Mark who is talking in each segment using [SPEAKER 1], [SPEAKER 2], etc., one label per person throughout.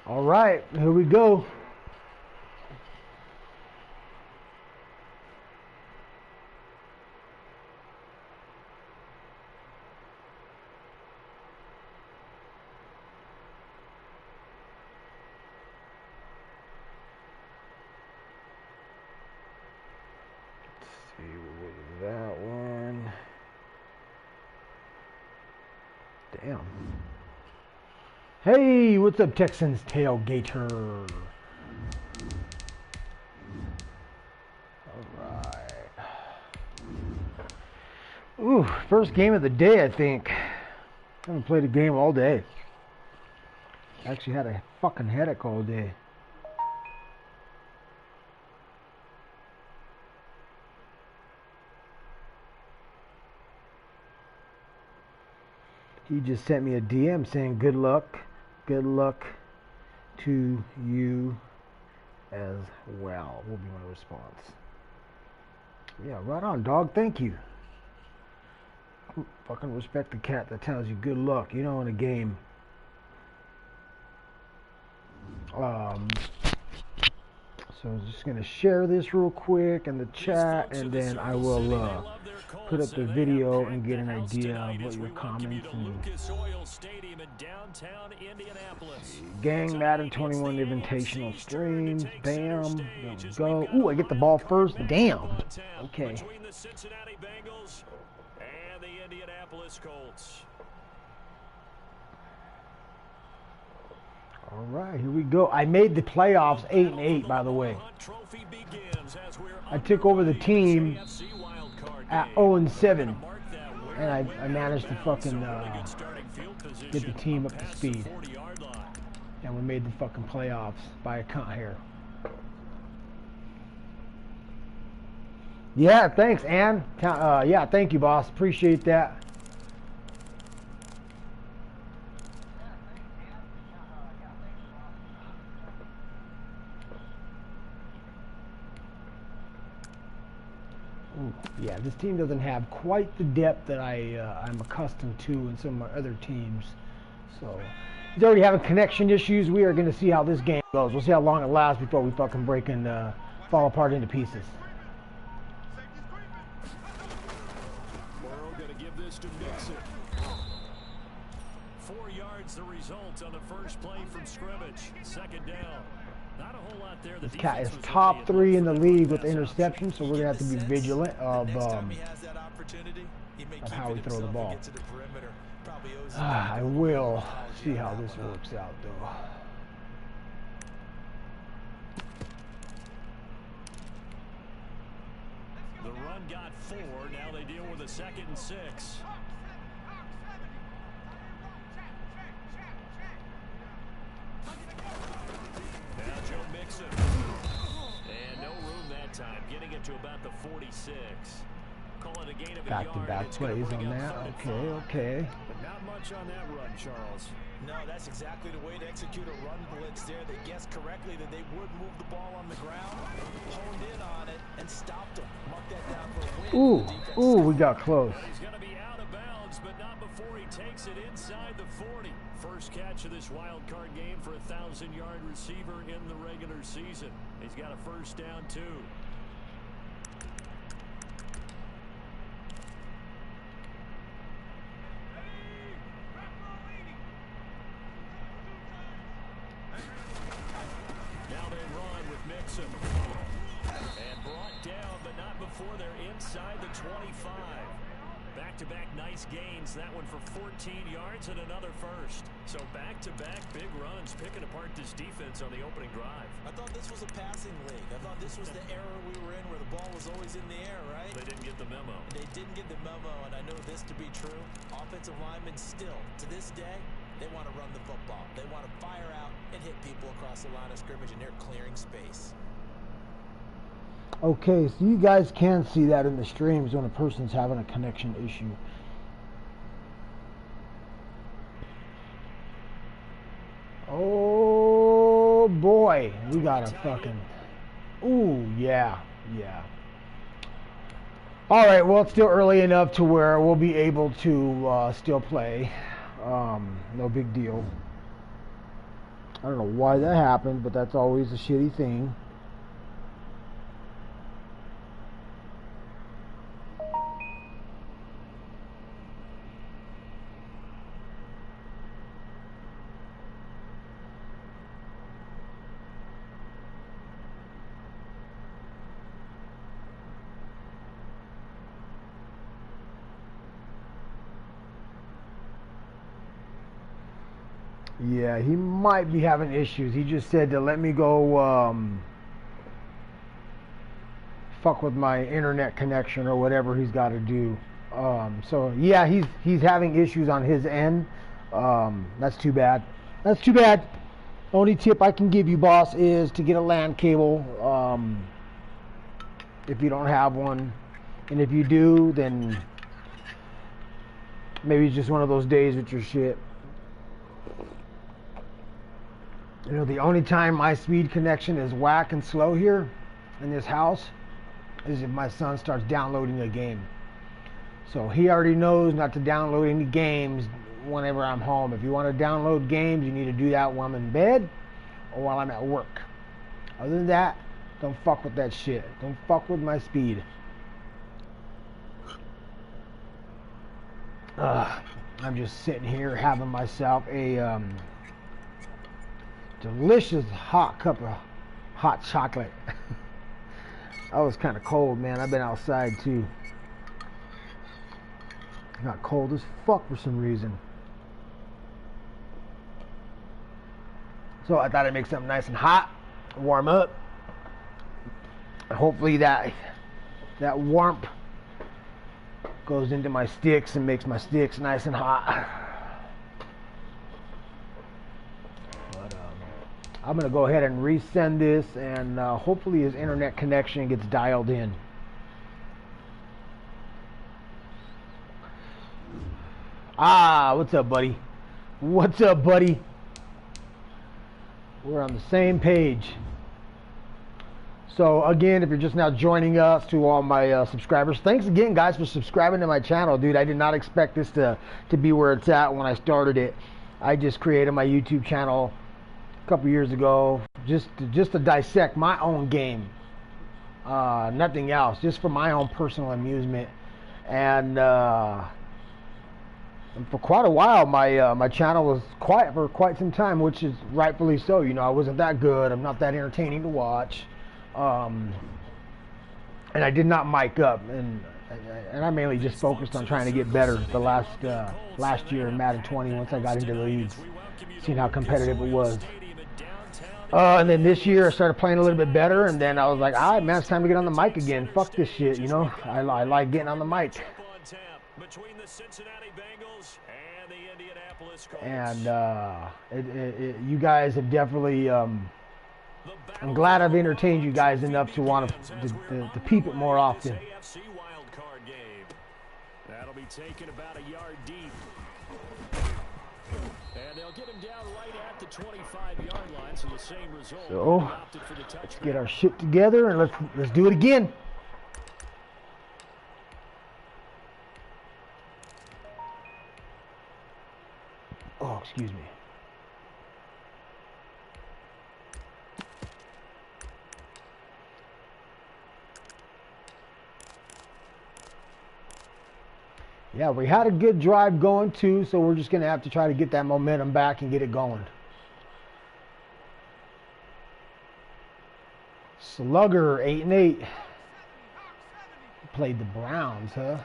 [SPEAKER 1] All right, here we go. Let's see, what was that one? Damn. Hey, what's up, Texans Tailgater? Alright. Ooh, first game of the day, I think. Haven't played a game all day. Actually had a fucking headache all day. He just sent me a DM saying good luck to you as well. Will be my response. Yeah, right on, dog. Thank you. Fucking respect the cat that tells you good luck, you know, in a game. So I'm just gonna share this real quick in the chat, and then I will put up the video and get an idea of what your comments and Gang Madden 21 Invitational streams. Bam, there we go. Ooh, I get the ball first. Damn. Okay. All right, here we go. I made the playoffs 8-8, by the way. I took over the team at 0-7, and I managed to fucking get the team up to speed. And we made the fucking playoffs by a count here. Yeah, thanks, Ann. Yeah, thank you, boss. Appreciate that. Ooh, yeah, this team doesn't have quite the depth that I'm accustomed to in some of my other teams. So he's already having connection issues. We are going to see how this game goes. We'll see how long it lasts before we fucking break and fall apart into pieces.
[SPEAKER 2] We're going to give this to Mixon. 4 yards the result on the first play from scrimmage. Second down. Not a whole lot there.
[SPEAKER 1] This cat is top 3 in the league with interceptions, so we're going to have to be vigilant of how we throw the ball. I will see how this works out, though.
[SPEAKER 2] The run got 4. Now they deal with a 2nd and 6. And no room that time, getting it to about the 46. Call it a gain of a yard.
[SPEAKER 1] Back-to-back plays on that. Okay.
[SPEAKER 2] But not much on that run, Charles.
[SPEAKER 3] No, that's exactly the way to execute a run blitz there. They guessed correctly that they would move the ball on the ground, honed in on it, and stopped them. Mark that down for a win.
[SPEAKER 1] Ooh, we got close.
[SPEAKER 2] He's going to be out of bounds, but not before he takes it inside the 40. First catch of this wild card game for a 1,000-yard receiver in the regular season. He's got a first down, too. Now they run with Mixon. And brought down, but not before they're inside the 25. Back-to-back nice gains. That one for 14 yards and another first. So back-to-back big runs, picking apart this defense on the opening drive.
[SPEAKER 3] I thought this was a passing league. I thought this was the era we were in where the ball was always in the air, right?
[SPEAKER 2] They didn't get the memo.
[SPEAKER 3] They didn't get the memo, and I know this to be true. Offensive linemen still, to this day, they want to run the football. They want to fire out and hit people across the line of scrimmage, and they're clearing space.
[SPEAKER 1] Okay, so you guys can see that in the streams when a person's having a connection issue. Oh boy, we got a fucking... Ooh, yeah. Alright, well, it's still early enough to where we'll be able to still play. No big deal. I don't know why that happened, but that's always a shitty thing. Yeah, he might be having issues. He just said to let me go fuck with my internet connection or whatever he's got to do. So yeah, he's having issues on his end. That's too bad. That's too bad. Only tip I can give you, boss, is to get a LAN cable if you don't have one, and if you do, then maybe it's just one of those days with your shit. You know, the only time my speed connection is whack and slow here in this house is if my son starts downloading a game. So he already knows not to download any games whenever I'm home. If you want to download games, you need to do that while I'm in bed or while I'm at work. Other than that, don't fuck with that shit. Don't fuck with my speed. I'm just sitting here having myself a delicious hot cup of hot chocolate. I was kind of cold, man. I've been outside too. Got cold as fuck for some reason. So I thought I'd make something nice and hot, warm up. Hopefully that warmth goes into my sticks and makes my sticks nice and hot. I'm going to go ahead and resend this, and hopefully his internet connection gets dialed in. Ah, what's up, buddy? What's up, buddy? We're on the same page. So, again, if you're just now joining us, to all my subscribers, thanks again, guys, for subscribing to my channel, dude. I did not expect this to be where it's at when I started it. I just created my YouTube channel couple years ago just to dissect my own game, nothing else, just for my own personal amusement. And for quite a while my channel was quiet for quite some time, which is rightfully so. You know, I wasn't that good, I'm not that entertaining to watch, and I did not mic up, and I mainly just focused on trying to get better the last year in Madden 20 once I got into the leagues, seeing how competitive it was. And then this year I started playing a little bit better, and then I was like, all right, man, it's time to get on the mic again. Fuck this shit, you know. I like getting on the mic. And you guys have definitely, I'm glad I've entertained you guys enough to want to peep it more often.
[SPEAKER 2] Wildcard game. That'll be taken about a yard deep. And they'll get him down right at the 25-yard line, so the same result.
[SPEAKER 1] So let's get our shit together and let's do it again. Oh, excuse me. Yeah, we had a good drive going too, so we're just going to have to try to get that momentum back and get it going. Slugger, 8-8. Played the Browns, huh?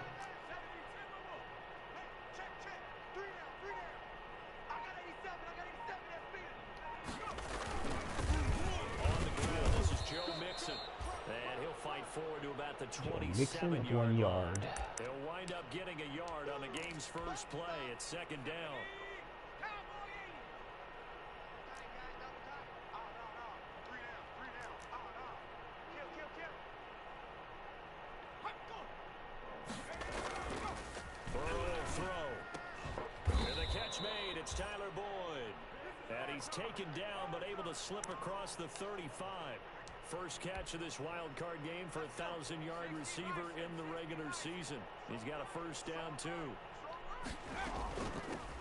[SPEAKER 2] Forward to about the 27-yard line. They'll wind up getting a yard on the game's first play. It's second down. Burrow throw. And the catch made. It's Tyler Boyd. And he's taken down, but able to slip across the 35. First catch of this wild card game for a 1,000-yard receiver in the regular season. He's got a first down, too.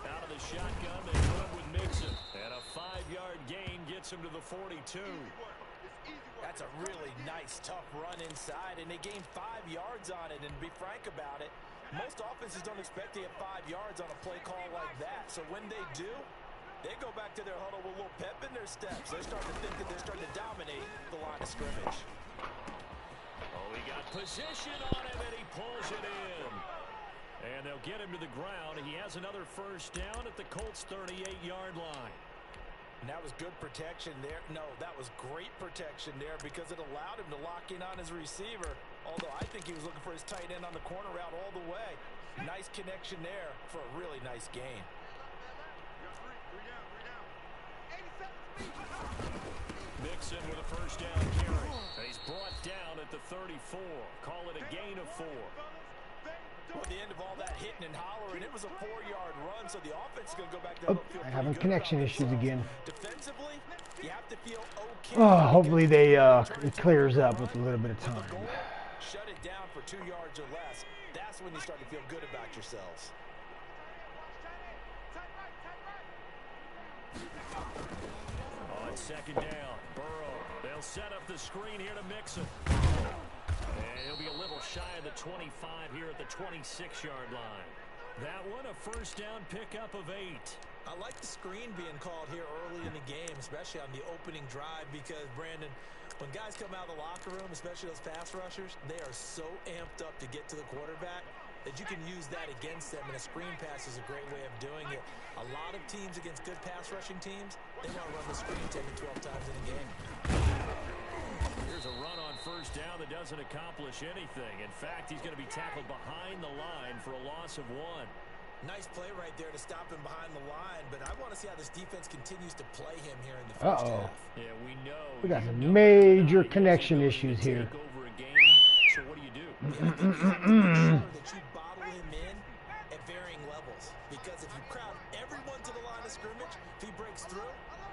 [SPEAKER 2] Out of the shotgun, they run with Mixon. And a 5 5-yard gain gets him to the 42.
[SPEAKER 3] That's a really nice, tough run inside, and they gained 5 yards on it. And to be frank about it, most offenses don't expect to get 5 yards on a play call like that. So when they do, they go back to their huddle with a little pep in their steps. They're starting to think that they're starting to dominate the line of scrimmage.
[SPEAKER 2] Oh, he got position on him, and he pulls it in. And they'll get him to the ground. He has another first down at the Colts' 38-yard line.
[SPEAKER 3] And that was good protection there. No, that was great protection there because it allowed him to lock in on his receiver. Although I think he was looking for his tight end on the corner route all the way. Nice connection there for a really nice gain.
[SPEAKER 2] Mixon with a first down carry. And he's brought down at the 34. Call it a gain of 4.
[SPEAKER 3] At the end of all that hitting and hollering, it was a 4-yard run, so the offense is going to go back to
[SPEAKER 1] I'm having connection issues again.
[SPEAKER 3] Defensively, you have to feel okay.
[SPEAKER 1] Oh, hopefully it clears up with a little bit of time.
[SPEAKER 3] Shut it down for 2 yards or less. That's when you start to feel good about yourselves.
[SPEAKER 2] On second down, Burrow. They'll set up the screen here to Mixon. And he'll be a little shy of the 25 here at the 26-yard line. That one, a first down pickup of 8.
[SPEAKER 3] I like the screen being called here early in the game, especially on the opening drive, because, Brandon, when guys come out of the locker room, especially those pass rushers, they are so amped up to get to the quarterback that you can use that against them, and a screen pass is a great way of doing it. A lot of teams against good pass rushing teams, they want to run the screen 10 to 12 times in a game.
[SPEAKER 2] Here's a run on first down that doesn't accomplish anything. In fact, he's going to be tackled behind the line for a loss of 1.
[SPEAKER 3] Nice play right there to stop him behind the line, but I want to see how this defense continues to play him here in the first half.
[SPEAKER 2] Yeah, we know.
[SPEAKER 1] We got some major connection issues here.
[SPEAKER 2] Over a game, so what do you do?
[SPEAKER 3] You have to make sure that you bottle him in at varying levels, because if you crowd everyone to the line of scrimmage, if he breaks through,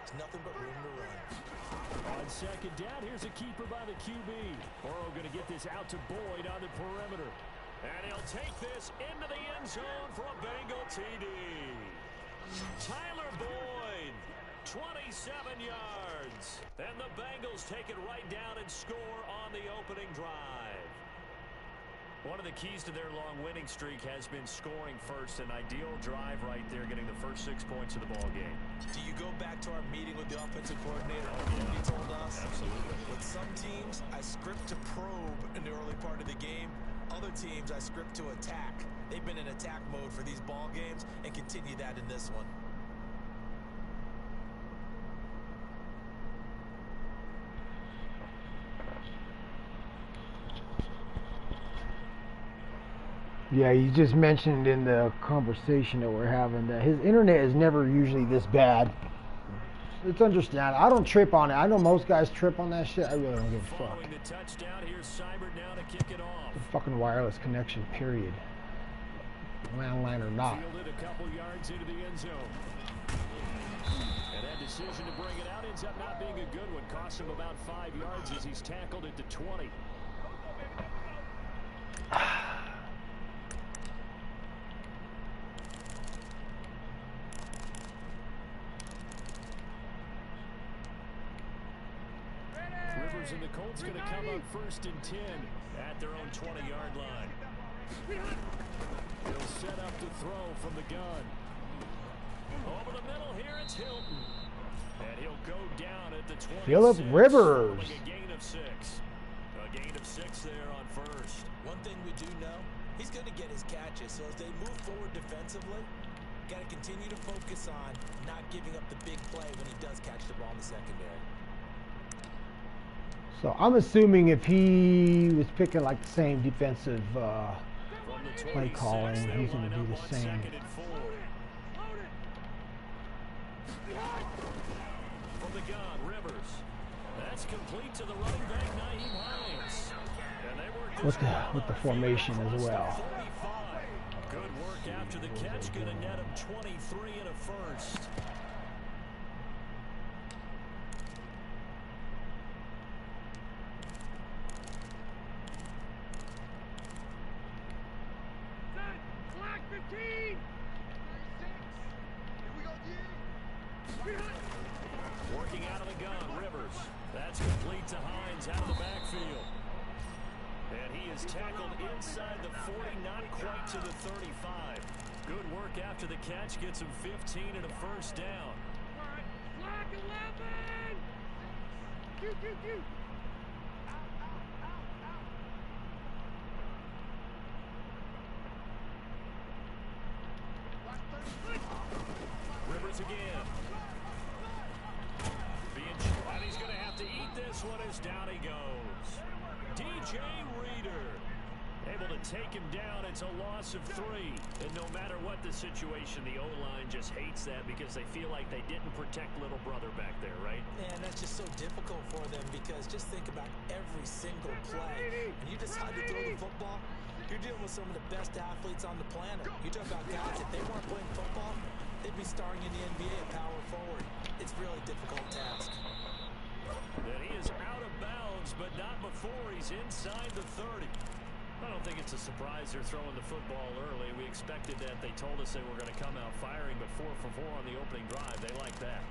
[SPEAKER 3] there's nothing but room to run.
[SPEAKER 2] On second down, here's a keeper by the QB. Burrow going to get this out to Boyd on the perimeter. And he'll take this into the end zone for a Bengal TD. Tyler Boyd, 27 yards. And the Bengals take it right down and score on the opening drive. One of the keys to their long winning streak has been scoring first. An ideal drive right there, getting the first 6 points of the ball game.
[SPEAKER 3] Do you go back to our meeting with the offensive coordinator? He told us.
[SPEAKER 2] Absolutely.
[SPEAKER 3] With some teams, I script to probe in the early part of the game. Other teams, I script to attack. They've been in attack mode for these ball games and continue that in this one.
[SPEAKER 1] Yeah, you just mentioned in the conversation that we're having that his internet is never usually this bad. It's understandable. I don't trip on it. I know most guys trip on that shit. I really don't give a fuck.
[SPEAKER 2] Following the touchdown, here's Seibert now to kick it off.
[SPEAKER 1] The fucking wireless connection, period. Landline or not.
[SPEAKER 2] Fielded a couple yards into the end zone. And that decision to bring it out ends up not being a good one. Cost him about 5 yards as he's tackled it to 20. Rivers and the Colts going to come up 1st and 10 at their own 20-yard line. He'll set up to throw from the gun. Over the middle here, it's Hilton. And he'll go down at the 26.
[SPEAKER 1] Phillip Rivers.
[SPEAKER 2] A gain of 6. A gain of 6 there on first.
[SPEAKER 3] One thing we do know, he's going to get his catches. So as they move forward defensively, got to continue to focus on not giving up the big play when he does catch the ball in the secondary.
[SPEAKER 1] So I'm assuming if he was picking like the same defensive play calling, he's going to do the same.
[SPEAKER 2] From the gun, Rivers. That's complete to the running back, Naheem Hines. And they work
[SPEAKER 1] With the formation as well.
[SPEAKER 2] Good work after the catch. Going to net him 23 and a first. is tackled inside the 40, not quite to the 35. Good work after the catch. Gets him 15 and a first down.
[SPEAKER 4] Block 11!
[SPEAKER 2] Rivers again. And he's going to have to eat this one as down he goes. DJ Reader able to take him down. It's a loss of 3. And no matter what the situation, the O-line just hates that because they feel like they didn't protect little brother back there, right?
[SPEAKER 3] And that's just so difficult for them because just think about every single play. When you decide to throw the football, you're dealing with some of the best athletes on the planet. You talk about guys, if they weren't playing football, they'd be starring in the NBA at power forward. It's a really difficult task.
[SPEAKER 2] And he is out of bounds, but not before he's inside the 30. I don't think it's a surprise they're throwing the football early. We expected that. They told us they were going to come out firing, but 4 for 4 on the opening drive. They like that.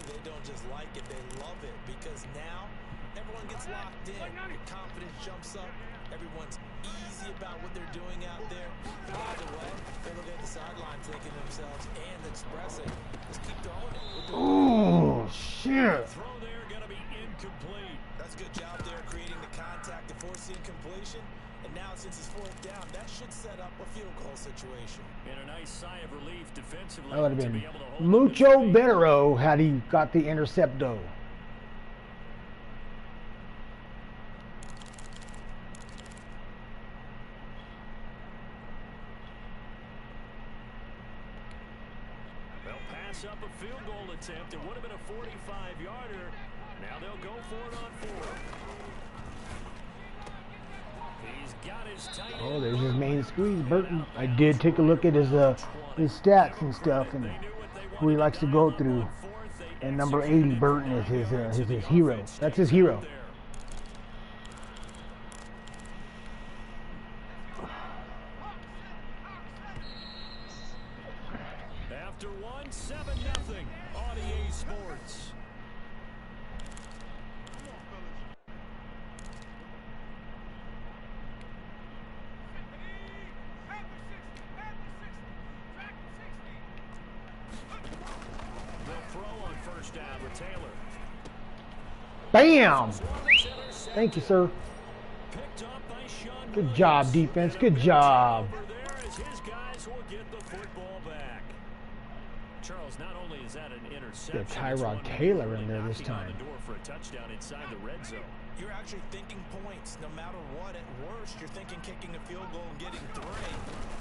[SPEAKER 3] They don't just like it, they love it, because now everyone gets locked in. Your confidence jumps up. Everyone's easy about what they're doing out there. And by the way, they look at the sideline thinking to themselves and expressing, let's keep throwing it.
[SPEAKER 1] Oh, shit.
[SPEAKER 2] Throw there going to be incomplete.
[SPEAKER 3] That's a good job there creating the contact to force the incompletion. And now since it's 4th down, that should set up a field goal situation.
[SPEAKER 2] And a nice sigh of relief defensively.
[SPEAKER 1] That would have
[SPEAKER 2] to
[SPEAKER 1] been
[SPEAKER 2] be able to hold
[SPEAKER 1] mucho better had he got the intercepto.
[SPEAKER 2] They'll pass up a field goal attempt. It would have been a 45-yarder. Now they'll go for it on 4. He's got his tight end.
[SPEAKER 1] Oh, there's his main squeeze, Burton. I did take a look at his stats and stuff and who he likes to go through. And number 80, Burton, is his hero. That's his hero.
[SPEAKER 2] After 1, 7-0 on EA Sports. Down with Taylor.
[SPEAKER 1] Bam! Thank you, sir. Good job, defense. Good job.
[SPEAKER 2] His guys will get the football back. Charles, not only is that an interception,
[SPEAKER 1] Get Tyrod Taylor in there this time.
[SPEAKER 2] The door for a touchdown inside the red zone.
[SPEAKER 3] You're actually thinking points no matter what. At worst, you're thinking kicking a field goal and getting 3.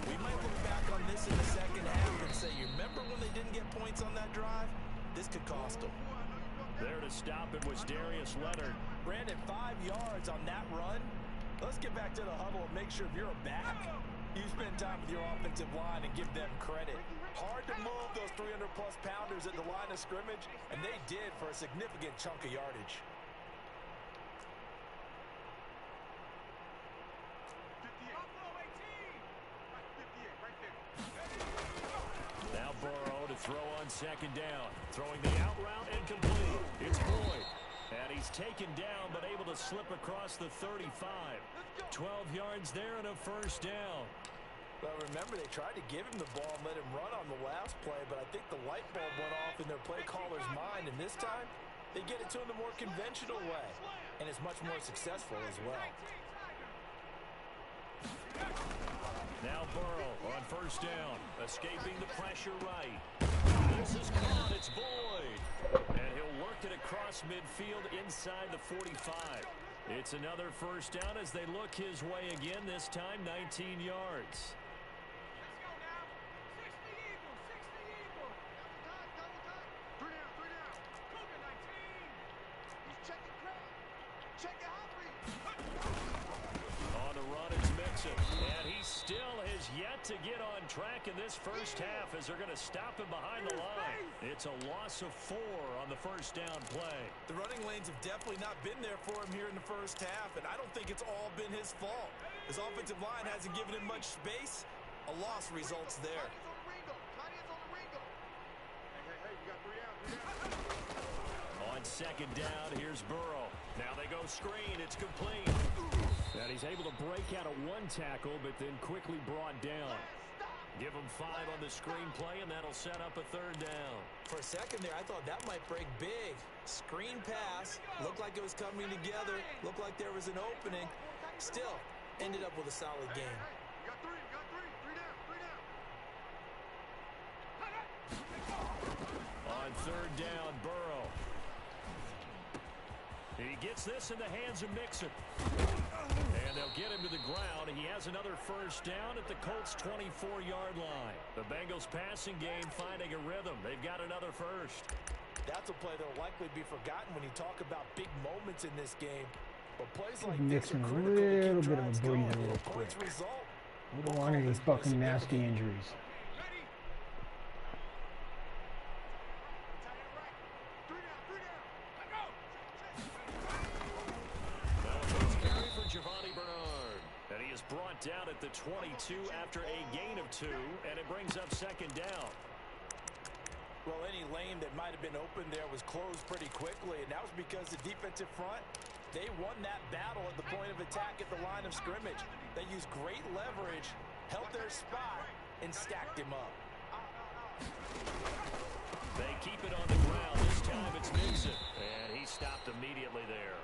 [SPEAKER 3] We might look back on this in the second half and say, you remember when they didn't get points on that drive? This could cost them.
[SPEAKER 2] There to stop it was Darius Leonard.
[SPEAKER 3] Brandon, 5 yards on that run. Let's get back to the huddle and make sure you're back. You spend time with your offensive line and give them credit. Hard to move those 300-plus pounders at the line of scrimmage, and they did for a significant chunk of yardage.
[SPEAKER 2] Now Burrow to throw on 2nd down. Throwing the out route incomplete. It's Boyd. And he's taken down but able to slip across the 35. 12 yards there and a first down.
[SPEAKER 3] Well, remember, they tried to give him the ball and let him run on the last play, but I think the light bulb went off in their play caller's mind, and this time they get it to him the more conventional way, and it's much more successful as well.
[SPEAKER 2] Now Burrow on 1st down, escaping the pressure right. This is caught, it's Boyd. And he'll work it across midfield inside the 45. It's another first down as they look his way again, this time 19 yards. On the run, it's Mixon. And he still has yet to get on track in this first half as they're going to stop him behind the line. It's a loss of 4 on the first down play.
[SPEAKER 3] The running lanes have definitely not been there for him here in the first half, and I don't think it's all been his fault. His offensive line hasn't given him much space. A loss results there.
[SPEAKER 2] On 2nd down, here's Burrow. Now they go screen. It's complete. And he's able to break out of one tackle, but then quickly brought down. Give him 5 on the screen play, and that'll set up a 3rd down.
[SPEAKER 3] For a second there, I thought that might break big. Screen pass. Looked like it was coming together. Looked like there was an opening. Still, ended up with a solid game.
[SPEAKER 4] Got three down.
[SPEAKER 2] On 3rd down, Burrow. He gets this in the hands of Mixon. And they'll get him to the ground. He has another 1st down at the Colts' 24-yard line. The Bengals passing game finding a rhythm. They've got another 1st.
[SPEAKER 3] That's a play that will likely be forgotten when you talk about big moments in this game. But plays like this
[SPEAKER 1] Mixon
[SPEAKER 3] are
[SPEAKER 1] a
[SPEAKER 3] critical to
[SPEAKER 1] little
[SPEAKER 3] keep
[SPEAKER 1] bit of a
[SPEAKER 3] drives
[SPEAKER 1] breather
[SPEAKER 3] going.
[SPEAKER 1] real quick.
[SPEAKER 3] Points result.
[SPEAKER 1] We don't want any fucking nasty injuries.
[SPEAKER 2] Brought down at the 22 after a gain of 2, and it brings up 2nd down.
[SPEAKER 3] Well, any lane that might have been open there was closed pretty quickly, and that was because the defensive front, they won that battle at the point of attack at the line of scrimmage. They used great leverage, held their spot, and stacked him up.
[SPEAKER 2] They keep it on the ground. This time it's Mixon, and he stopped immediately there.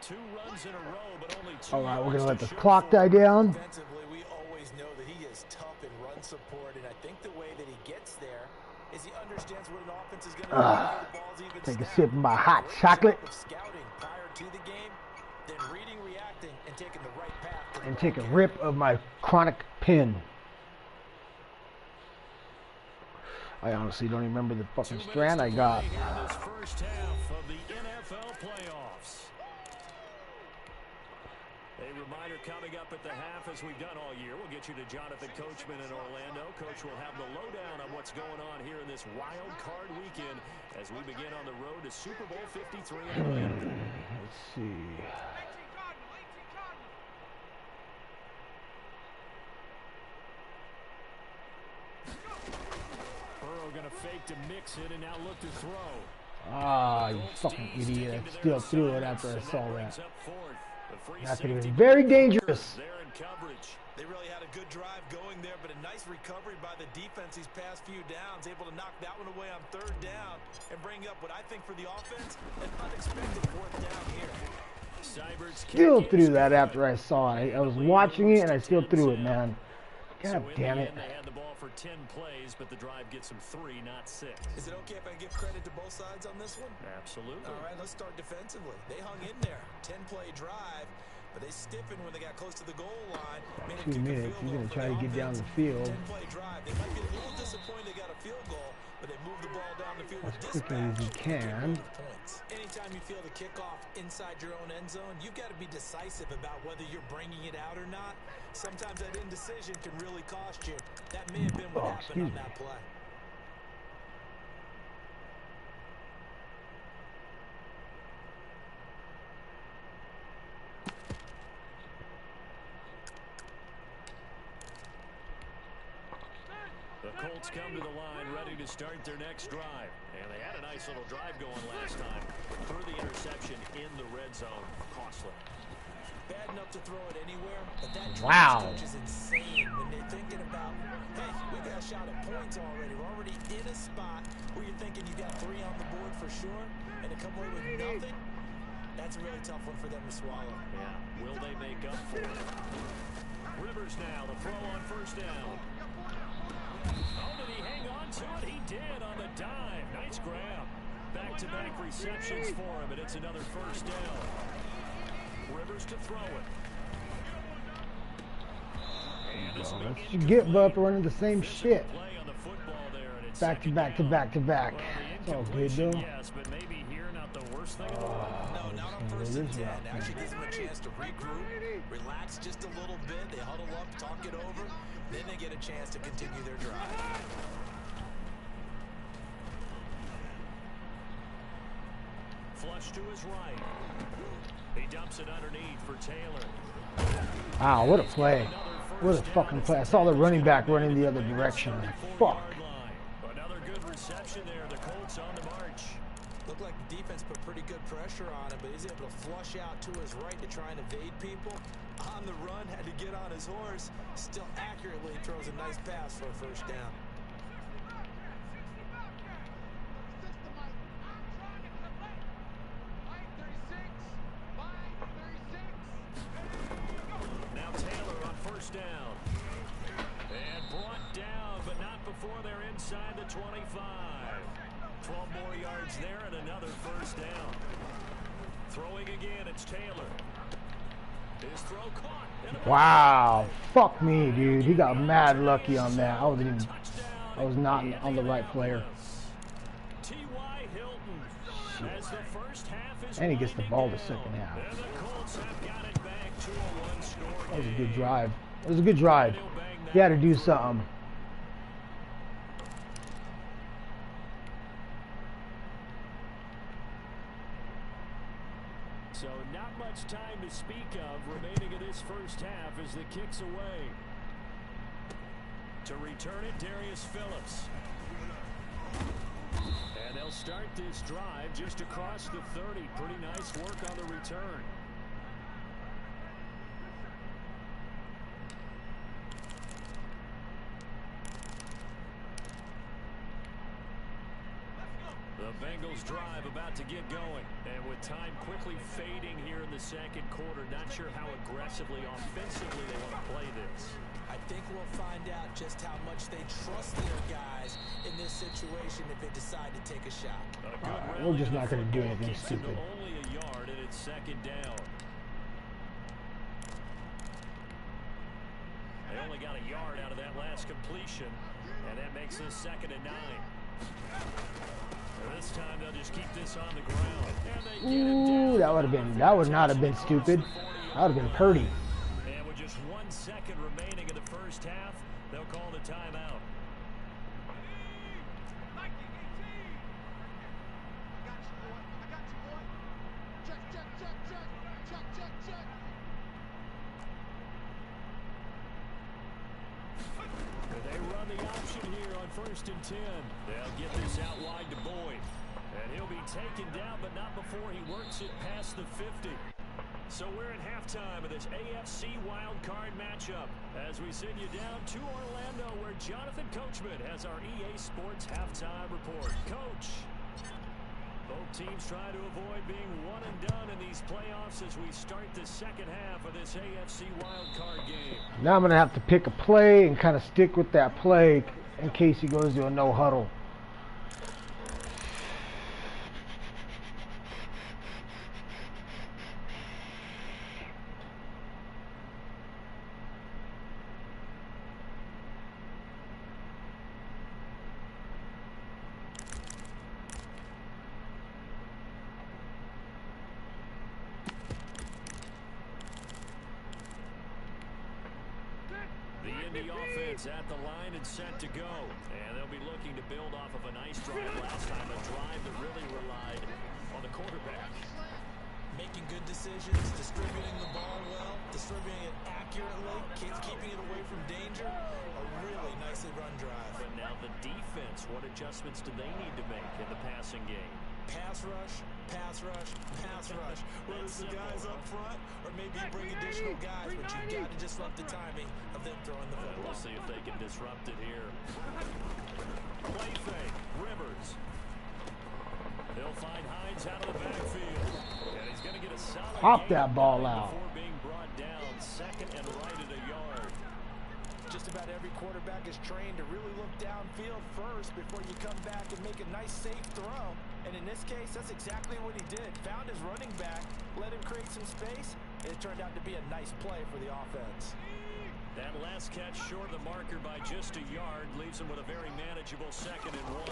[SPEAKER 2] 2 runs in a row, but only 2.
[SPEAKER 1] All right, we're gonna let the clock die down.
[SPEAKER 3] Defensively, we always know that he is tough in run support, and I think the way that he gets there is he understands what an offense is going to do before the ball's even
[SPEAKER 1] Take a
[SPEAKER 3] snapped.
[SPEAKER 1] sip of my hot chocolate
[SPEAKER 3] Scouting prior to the game, then reading, reacting, and taking the right path.
[SPEAKER 1] and take a rip of my chronic pen. I honestly don't remember the fucking strand I got.
[SPEAKER 2] Here in this first half of the NFL playoffs. A reminder coming up at the half, as we've done all year. We'll get you to Jonathan Coachman in Orlando. Coach will have the lowdown on what's going on here in this wild card weekend as we begin on the road to Super Bowl 53 in Orlando.
[SPEAKER 1] Let's see.
[SPEAKER 2] Burrow going to fake to Mixon and now look to throw.
[SPEAKER 1] Ah, you fucking idiot. I still threw it after I saw that. That could have been
[SPEAKER 2] Safety
[SPEAKER 1] very dangerous.
[SPEAKER 2] there in coverage.
[SPEAKER 3] They really had a good drive going there, but a nice recovery by the defense these past few downs, able to knock that one away on 3rd down and bring up what I think for the offense, an unexpected 4th down here.
[SPEAKER 1] Still threw that after I saw it. I was watching it and I still threw it, man. God damn it.
[SPEAKER 2] They had the ball for 10 plays, but the drive gets them 3, not 6.
[SPEAKER 3] Is it okay if I give credit to both sides on this one?
[SPEAKER 2] Absolutely.
[SPEAKER 3] All right, let's start defensively. They hung in there. 10-play drive, but they stiffened when they got close to the goal line.
[SPEAKER 1] 2 minutes. He's going to try to get down the field
[SPEAKER 3] 10-play drive. They might be a little disappointed they got a field goal, but they moved the ball down the field
[SPEAKER 1] as
[SPEAKER 3] with
[SPEAKER 1] quickly as he can.
[SPEAKER 3] points. Anytime you feel the kickoff inside your own end zone, you've got to be decisive about whether you're bringing it out or not. Sometimes that indecision can really cost you. That may have been what happened on that play.
[SPEAKER 2] The Colts come to the line ready to start their next drive. And they had a nice little drive going last time. Threw the interception in the red zone. Costly.
[SPEAKER 3] Bad enough to throw it anywhere, but that
[SPEAKER 1] Wow.
[SPEAKER 3] stretch is insane when they're thinking about, hey, we got a shot at points already. We're already in a spot where you're thinking you got 3 on the board for sure, and to come away with nothing, that's a really tough one for them to swallow.
[SPEAKER 2] Yeah. Will they make up for it? Rivers now, the throw on 1st down. Oh, did he hang on to it? He did on the dive. Nice grab. Back-to-back receptions for him, and it's another 1st down. Rivers to throw it. And this
[SPEAKER 1] Let's get up running the same shit.
[SPEAKER 2] play on the football there, and it's
[SPEAKER 1] Back to
[SPEAKER 2] second
[SPEAKER 1] back to
[SPEAKER 2] down.
[SPEAKER 1] back to back.
[SPEAKER 2] Well, the
[SPEAKER 1] It's all good
[SPEAKER 2] incompletion,
[SPEAKER 1] though.
[SPEAKER 2] yes, but maybe here not the worst thing in the world.
[SPEAKER 3] No, not on
[SPEAKER 1] Well,
[SPEAKER 3] 1st and
[SPEAKER 1] this
[SPEAKER 3] 10.
[SPEAKER 1] route,
[SPEAKER 3] Actually gives them a chance to regroup, relax just a little bit. They huddle up, talk it over. Then they get a chance to continue their drive.
[SPEAKER 2] Flush to his right. He dumps it underneath for Taylor.
[SPEAKER 1] Wow, what a play. What a fucking play. I saw the running back running the other direction. Fuck.
[SPEAKER 2] Another good reception there. The Colts on the march.
[SPEAKER 3] Looked like the defense put pretty good pressure on him, but he's able to flush out to his right to try and evade people. On the run, had to get on his horse. Still accurately throws a nice pass for a first down.
[SPEAKER 2] Now Taylor on first down. And brought down, but not before they're inside the 25. 12 more yards there and another first down. Throwing again, it's Taylor. His throw caught.
[SPEAKER 1] Wow. Fuck me, dude. He got mad lucky on that. I was not on the right player.
[SPEAKER 2] T.Y. Hilton as the first half is
[SPEAKER 1] And he gets the ball the
[SPEAKER 2] down.
[SPEAKER 1] second half.
[SPEAKER 2] And the Colts have got it back to a one-score
[SPEAKER 1] That was a
[SPEAKER 2] game.
[SPEAKER 1] good drive. It was a good drive. He had to do something.
[SPEAKER 2] So not much time to speak of remaining in this first half as the kick's away. To return it, Darius Phillips. And they'll start this drive just across the 30. Pretty nice work on the return. The Bengals drive about to get going. And with time quickly fading here in the second quarter, not sure how aggressively, offensively they want to play this.
[SPEAKER 3] I think we'll find out just how much they trust their guys in this situation if they decide to take a shot.
[SPEAKER 1] We're just not going to do anything stupid.
[SPEAKER 2] Only a yard and it's second down. They only got a yard out of that last completion, and that makes this 2nd and 9. This time they'll just keep this on the ground.
[SPEAKER 1] Ooh, that would not have been stupid. That would have been Purdy.
[SPEAKER 2] And with just 1 second remaining in the first half, they'll call the timeout. They run the option here on 1st and 10. They'll get this out wide to Boyd. And he'll be taken down, but not before he works it past the 50. So we're in halftime of this AFC Wildcard matchup as we send you down to Orlando where Jonathan Coachman has our EA Sports halftime report. Coach, both teams try to avoid being one and done in these playoffs as we start the second half of this AFC Wildcard game.
[SPEAKER 1] Now I'm going to have to pick a play and kind of stick with that play in case he goes to a no huddle.
[SPEAKER 2] The offense at the line and set to go. And they'll be looking to build off of a nice drive last time, a drive that really relied on the quarterback.
[SPEAKER 3] Making good decisions, distributing the ball well, distributing it accurately, keeping it away from danger. A really nicely run drive.
[SPEAKER 2] But now the defense, what adjustments do they need to make in the passing game?
[SPEAKER 3] Pass rush, pass rush, pass rush. Whether it's the guys up front or maybe you bring additional guys, but you've got to disrupt the timing of them throwing the football.
[SPEAKER 2] We'll see if they can disrupt it here. Play fake, Rivers. He'll find Hines out of the backfield. And he's going to get a solid
[SPEAKER 1] Pop
[SPEAKER 2] gain
[SPEAKER 1] that ball out.
[SPEAKER 2] before being brought down, 2nd and right at a yard.
[SPEAKER 3] Just about every quarterback is trained to really look downfield first before you come back and make a nice safe throw. And in this case, that's exactly what he did. Found his running back, let him create some space, and it turned out to be a nice play for the offense.
[SPEAKER 2] That last catch short of the marker by just a yard leaves him with a very manageable 2nd and 1.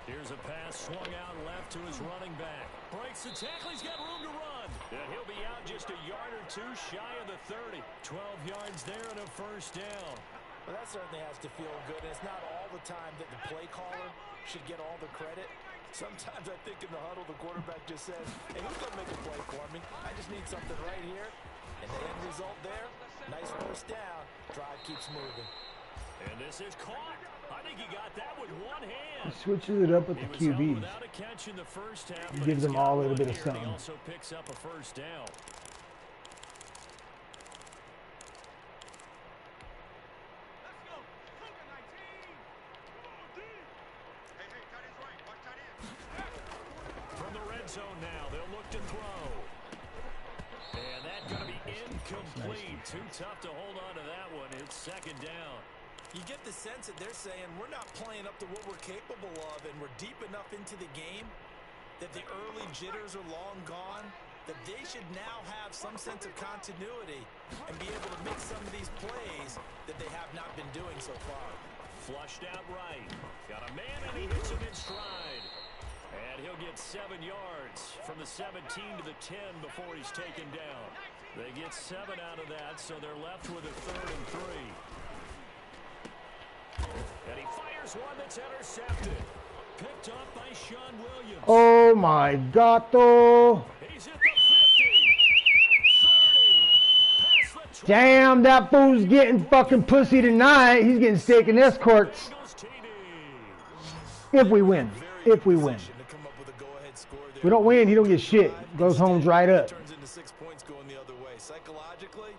[SPEAKER 2] Here's a pass swung out left to his running back. Breaks the tackle. He's got room to run. And he'll be out just a yard or two shy of the 30. 12 yards there and a first down.
[SPEAKER 3] Well, that certainly has to feel good. And it's not all the time that the play caller should get all the credit. Sometimes I think in the huddle, the quarterback just says, hey, who's going to make a play for me? I just need something right here. And the end result there, nice first down. Drive keeps moving.
[SPEAKER 2] And this is caught. I think he got that with one hand.
[SPEAKER 1] He switches it up with the
[SPEAKER 2] He was held
[SPEAKER 1] QBs.
[SPEAKER 2] without a catch in the first half,
[SPEAKER 1] He
[SPEAKER 2] but
[SPEAKER 1] gives
[SPEAKER 2] he's
[SPEAKER 1] them
[SPEAKER 2] got
[SPEAKER 1] all a little
[SPEAKER 2] one
[SPEAKER 1] bit of
[SPEAKER 2] here, and
[SPEAKER 1] something.
[SPEAKER 2] He also picks up a first down. From the red zone now, they'll look to throw. And that's going to be incomplete. Too tough to hold on to that one. It's second down.
[SPEAKER 3] You get the sense that they're saying we're not playing up to what we're capable of, and we're deep enough into the game that the early jitters are long gone, that they should now have some sense of continuity and be able to make some of these plays that they have not been doing so far.
[SPEAKER 2] Flushed out right. Got a man, and he hits him in stride. And he'll get 7 yards from the 17 to the 10 before he's taken down. They get 7 out of that, so they're left with a 3rd and 3. And he fires one that's intercepted. Picked up by Sean Williams.
[SPEAKER 1] Oh my God, though.
[SPEAKER 2] He's at the 50, 30, past the 20.
[SPEAKER 1] Damn, that fool's getting fucking pussy tonight. He's getting steak and escorts.
[SPEAKER 2] Bengals TD.
[SPEAKER 1] If we win. If we win. If we don't win, he don't get shit. Goes home dried up.
[SPEAKER 3] Turns into 6 points going the other way. Psychologically,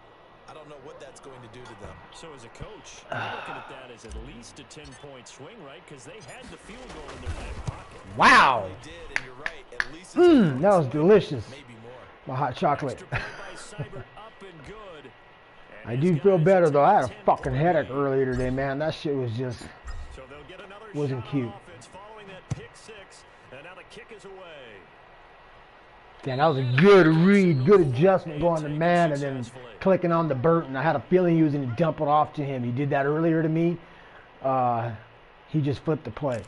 [SPEAKER 3] I don't know what that's going to do to them.
[SPEAKER 2] So as a coach, you're looking at that as at least a 10-point swing, right? Because they had the field goal in their back pocket.
[SPEAKER 1] Wow.
[SPEAKER 3] They did, and you're right. At least it's
[SPEAKER 1] That was delicious.
[SPEAKER 3] maybe more.
[SPEAKER 1] My hot chocolate.
[SPEAKER 2] Extra point by Seibert, up and good. And
[SPEAKER 1] I
[SPEAKER 2] his
[SPEAKER 1] do feel
[SPEAKER 2] guys
[SPEAKER 1] better
[SPEAKER 2] take
[SPEAKER 1] though. I had a
[SPEAKER 2] 10
[SPEAKER 1] fucking
[SPEAKER 2] point
[SPEAKER 1] headache
[SPEAKER 2] lead.
[SPEAKER 1] earlier today, man. That shit was just
[SPEAKER 2] So they'll get another
[SPEAKER 1] wasn't
[SPEAKER 2] shot
[SPEAKER 1] cute.
[SPEAKER 2] on offense following that pick six, and now the kick is away.
[SPEAKER 1] damn, that was a good read, good adjustment going to man and then clicking on the Burton. I had a feeling he was going to dump it off to him. He did that earlier to me. He just flipped the play.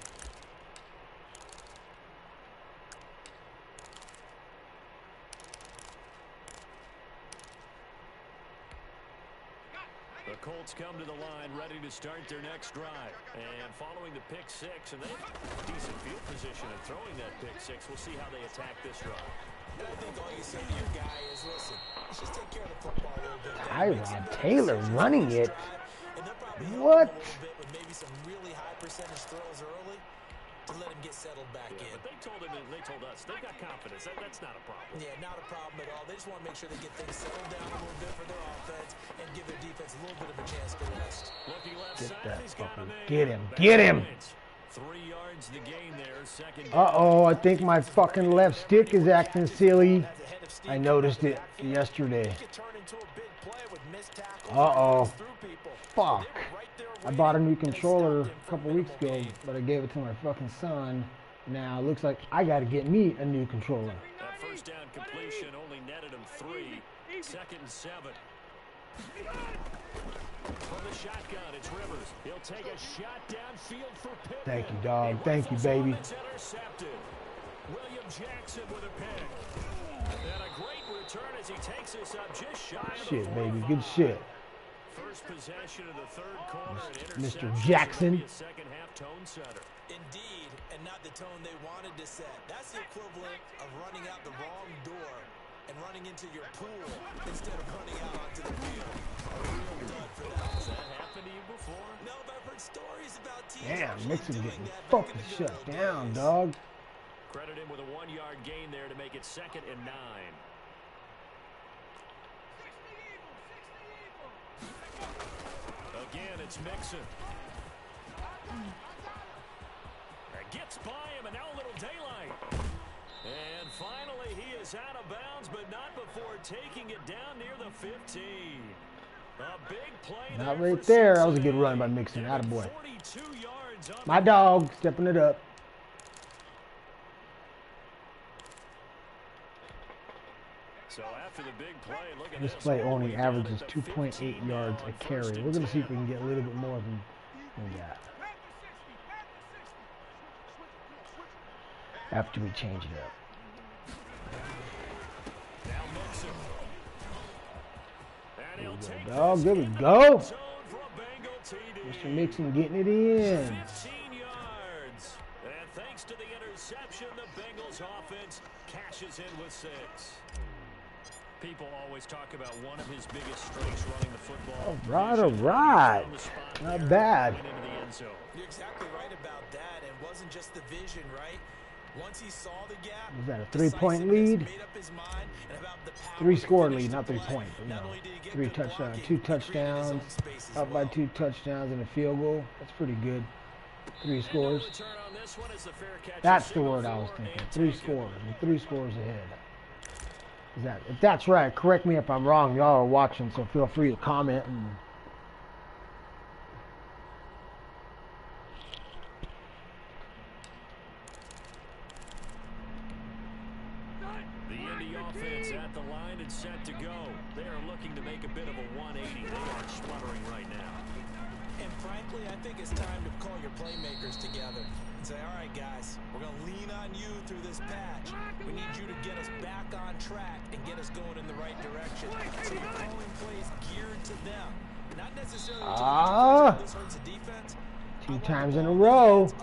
[SPEAKER 2] The Colts come to the line, ready to start their next drive. And following the pick six, and they have decent field position in throwing that pick six. We'll see how they attack this drive.
[SPEAKER 3] I think all you say to your guy is, listen, let's just take care of the football a little bit.
[SPEAKER 1] Tyrod Taylor running it.
[SPEAKER 3] And they'll probably help
[SPEAKER 1] What?
[SPEAKER 3] him a little bit with maybe some really high percentage throws early to let him get settled back in.
[SPEAKER 2] But they told him, and they told us, they've got confidence. That's not a problem.
[SPEAKER 3] Yeah, not a problem at all. They just want to make sure they get things settled down a little bit for their offense and give their defense a little bit of a chance to rest.
[SPEAKER 2] Looking left
[SPEAKER 1] Get
[SPEAKER 2] side,
[SPEAKER 1] that
[SPEAKER 2] he's got
[SPEAKER 1] fucker.
[SPEAKER 2] him in.
[SPEAKER 1] Get him.
[SPEAKER 2] Back
[SPEAKER 1] Get him.
[SPEAKER 2] points. 3 yards the gain there. Second down.
[SPEAKER 1] Uh-oh, I think my fucking left stick is acting silly. I noticed it yesterday. Uh-oh. Fuck. I bought a new controller a couple weeks ago, but I gave it to my fucking son. Now it looks like I got to get me a new controller.
[SPEAKER 2] That first down completion only netted him 3. 2nd and 7. From the shotgun, it's Rivers. He'll take a shot downfield for Pittman.
[SPEAKER 1] Thank you, dog. Thank you, baby.
[SPEAKER 2] It's intercepted. William Jackson with a pick. And a great return as he takes us up just shy of the
[SPEAKER 1] Shit,
[SPEAKER 2] 45.
[SPEAKER 1] baby. Good shit.
[SPEAKER 2] First possession of the 3rd quarter. An
[SPEAKER 1] Mr.
[SPEAKER 2] interception.
[SPEAKER 1] Jackson.
[SPEAKER 2] A second half tone setter.
[SPEAKER 3] Indeed, and not the tone they wanted to set. That's the equivalent of running out the wrong door and running into your pool instead of running out onto the field. A real dud for that.
[SPEAKER 2] Has that happened to you before?
[SPEAKER 3] No, but I've heard stories about teams
[SPEAKER 1] Damn,
[SPEAKER 3] actually
[SPEAKER 1] Mixon
[SPEAKER 3] doing
[SPEAKER 1] getting
[SPEAKER 3] that back
[SPEAKER 1] fucking
[SPEAKER 3] in the
[SPEAKER 1] shut
[SPEAKER 3] good old
[SPEAKER 1] down,
[SPEAKER 3] days.
[SPEAKER 1] dog.
[SPEAKER 2] Credit him with a 1-yard gain there to make it 2nd and 9. Again, it's Mixon. That gets by him, and now a little daylight. And finally, he is out of bounds, but not before taking it down near the 15. A big play.
[SPEAKER 1] Not
[SPEAKER 2] there
[SPEAKER 1] right
[SPEAKER 2] for
[SPEAKER 1] there. That was a good
[SPEAKER 2] Cincinnati.
[SPEAKER 1] run by Mixon. Attaboy.
[SPEAKER 2] 42 yards on
[SPEAKER 1] My
[SPEAKER 2] the
[SPEAKER 1] dog stepping it up.
[SPEAKER 2] So after the big play, look at
[SPEAKER 1] This
[SPEAKER 2] this.
[SPEAKER 1] play
[SPEAKER 2] all the
[SPEAKER 1] only
[SPEAKER 2] way down
[SPEAKER 1] averages
[SPEAKER 2] at the
[SPEAKER 1] 2.8
[SPEAKER 2] 15
[SPEAKER 1] yards
[SPEAKER 2] now
[SPEAKER 1] a
[SPEAKER 2] on
[SPEAKER 1] carry.
[SPEAKER 2] 1st and
[SPEAKER 1] We're going to see if
[SPEAKER 2] 10.
[SPEAKER 1] we can get a little bit more than that after we change it up.
[SPEAKER 2] Now Mixon. And he'll take
[SPEAKER 1] Dog,
[SPEAKER 2] this
[SPEAKER 1] there we
[SPEAKER 2] in the
[SPEAKER 1] go.
[SPEAKER 2] end zone for a Bengal TD.
[SPEAKER 1] Mr. Mixon getting it in.
[SPEAKER 2] 15 yards. And thanks to the interception, the Bengals offense cashes in with 6. People always talk about one of his biggest strengths running the football.
[SPEAKER 1] All right. Not bad.
[SPEAKER 3] You're exactly right about that. It wasn't just the vision, right? Once he saw the gap,
[SPEAKER 1] Is that a 3-point lead?
[SPEAKER 3] made up his mind and about the power
[SPEAKER 1] 3-score
[SPEAKER 3] to
[SPEAKER 1] lead,
[SPEAKER 3] finish
[SPEAKER 1] not
[SPEAKER 3] the
[SPEAKER 1] 3
[SPEAKER 3] play.
[SPEAKER 1] points.
[SPEAKER 3] Not
[SPEAKER 1] No.
[SPEAKER 3] only did he get
[SPEAKER 1] 3
[SPEAKER 3] good
[SPEAKER 1] touchdowns,
[SPEAKER 3] blocking,
[SPEAKER 1] 2
[SPEAKER 3] he created his own
[SPEAKER 1] touchdowns,
[SPEAKER 3] space as
[SPEAKER 1] up by
[SPEAKER 3] well.
[SPEAKER 1] 2 touchdowns and a field goal. That's pretty good. 3 scores. That's the word I was thinking. 3 scores. 3 scores ahead. Is that? If that's right, correct me if I'm wrong. Y'all are watching, so feel free to comment. And
[SPEAKER 2] the Indy offense at the line and set to go. They are looking to make a bit of a 180. They are spluttering right now.
[SPEAKER 3] And frankly, I think it's time to call your playmakers together and say, all right, guys, we're going to lean on you through this patch. We need you to get us back on track and get us going in the right direction. So you're calling plays geared to them. Not necessarily to this hurts the defense.
[SPEAKER 1] 2 times in a row.
[SPEAKER 3] Of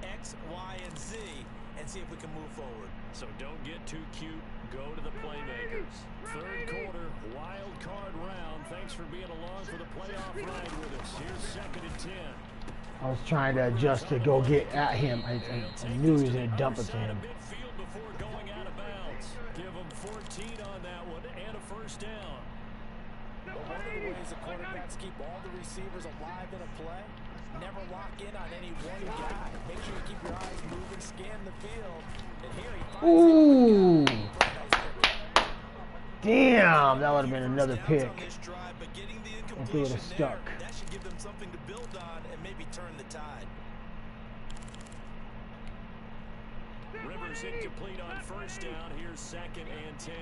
[SPEAKER 3] X, Y, and Z and see if we can move forward.
[SPEAKER 2] So don't get too cute. Go to the playmakers. Third quarter, wild card round. Thanks for being along for the playoff ride with us. Here's 2nd and 10.
[SPEAKER 1] I was trying to adjust to go get at him. I knew he was going to dump it to him.
[SPEAKER 2] Midfield before going out of bounds. Give him 14 on that one and a first down.
[SPEAKER 3] But one of the ways the quarterbacks keep all the receivers alive in a play, never lock in on any one guy. Make sure you keep your eyes moving, scan the field. And here he finds
[SPEAKER 1] Ooh. Damn, that would have been another pick. If they would have stuck.
[SPEAKER 3] That should give them something to build on and maybe turn the tide.
[SPEAKER 2] Rivers incomplete on first down. Here's 2nd and 10.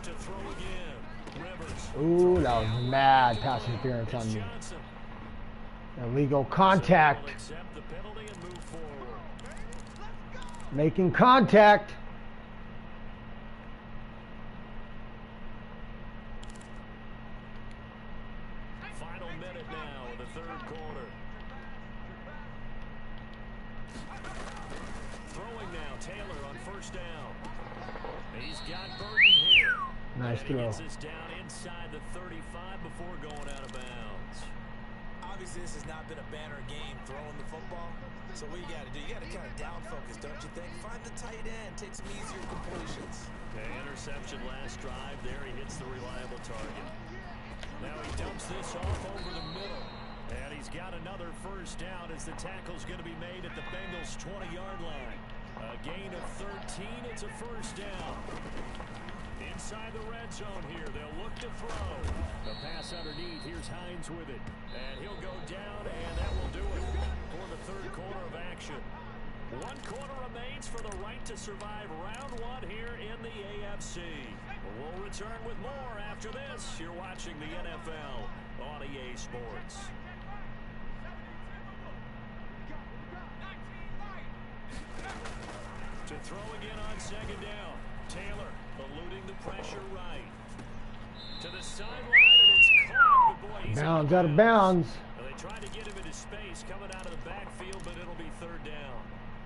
[SPEAKER 2] To throw again. Rivers.
[SPEAKER 1] Ooh, that was mad pass interference on me. Illegal contact.
[SPEAKER 2] Accept the penalty and move forward.
[SPEAKER 1] Making contact.
[SPEAKER 2] Final minute now of the third quarter. Throwing now, Taylor on first down. He's got Burton here.
[SPEAKER 1] Nice
[SPEAKER 2] and he
[SPEAKER 1] throw.
[SPEAKER 2] gets this down inside the 35 before going out of bounds.
[SPEAKER 3] Obviously, this has not been a banner game throwing the football. So what you got to do? You got to kind of down focus, don't you think? Find the tight end, take some easier completions.
[SPEAKER 2] Okay, interception last drive. There he hits the reliable target. Now he dumps this off over the middle. And he's got another first down as the tackle's going to be made at the Bengals' 20-yard line. A gain of 13. It's a first down. Inside the red zone here. They'll look to throw. The pass underneath. Here's Hines with it. And he'll go down, and that will do it for the third quarter of action. 1 quarter remains for the right to survive round 1 here in the AFC. We'll return with more after this. You're watching the NFL on EA Sports. To throw again on 2nd down. Taylor eluding the pressure right. To the sideline, and it's caught. But boy, he's
[SPEAKER 1] Bounds out of bounds.
[SPEAKER 2] Well, they tried to get him into space coming out of the backfield, but it'll be 3rd down.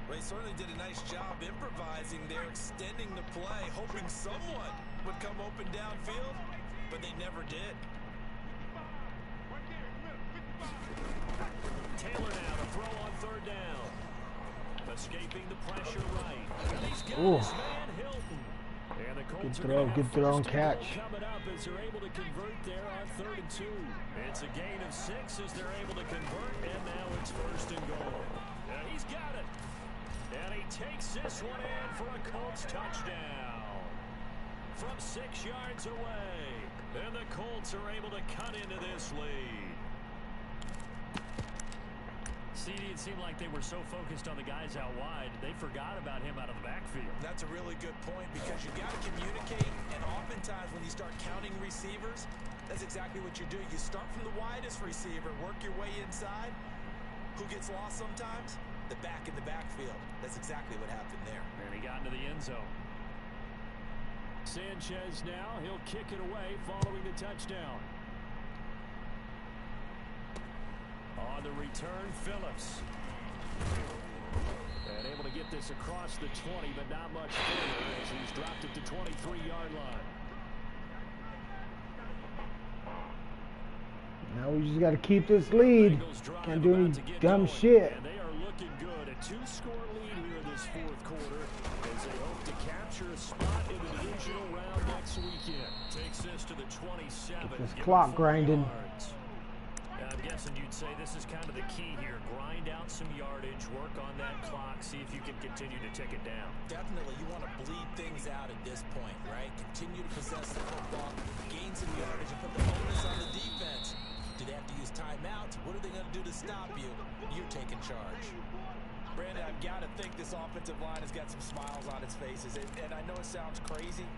[SPEAKER 3] Well, he certainly did a nice job improvising there, extending the play, hoping someone would come open downfield, but they never did.
[SPEAKER 2] Taylor now to throw on 3rd down. Escaping the pressure right. And he's got
[SPEAKER 1] Ooh.
[SPEAKER 2] his man Hilton. And the Colts
[SPEAKER 1] Good throw and catch.
[SPEAKER 2] coming up as they're able to convert there on 3rd and 2. It's a gain of 6 as they're able to convert, and now it's 1st and goal. And he's got it. And he takes this one in for a Colts touchdown. From 6 yards away. And the Colts are able to cut into this lead. CD, it seemed like they were so focused on the guys out wide, they forgot about him out of the backfield.
[SPEAKER 3] That's a really good point because you got to communicate, and oftentimes when you start counting receivers, that's exactly what you do. You start from the widest receiver, work your way inside. Who gets lost sometimes? The back in the backfield. That's exactly what happened there.
[SPEAKER 2] And he got into the end zone. Sanchez now, he'll kick it away following the touchdown. On the return, Phillips. And able to get this across the 20, but not much further as he's dropped it to 23-yard line.
[SPEAKER 1] Now we just got to keep this lead. Can't do any dumb shit.
[SPEAKER 2] And they are looking good. A 2-score lead here in this fourth quarter as they hope to capture a spot in the divisional round next weekend. Takes this to the 27.
[SPEAKER 1] Get this clock grinding.
[SPEAKER 2] I'm guessing you'd say this is kind of the key here. Grind out some yardage, work on that clock, see if you can continue to tick it down.
[SPEAKER 3] Definitely, you want to bleed things out at this point, right? Continue to possess the football, gain some yardage, and put the onus on the defense. Do they have to use timeouts? What are they going to do to stop you? You're taking charge.
[SPEAKER 5] Brandon, I've got to think this offensive line has got some smiles on its faces. And I know it sounds crazy,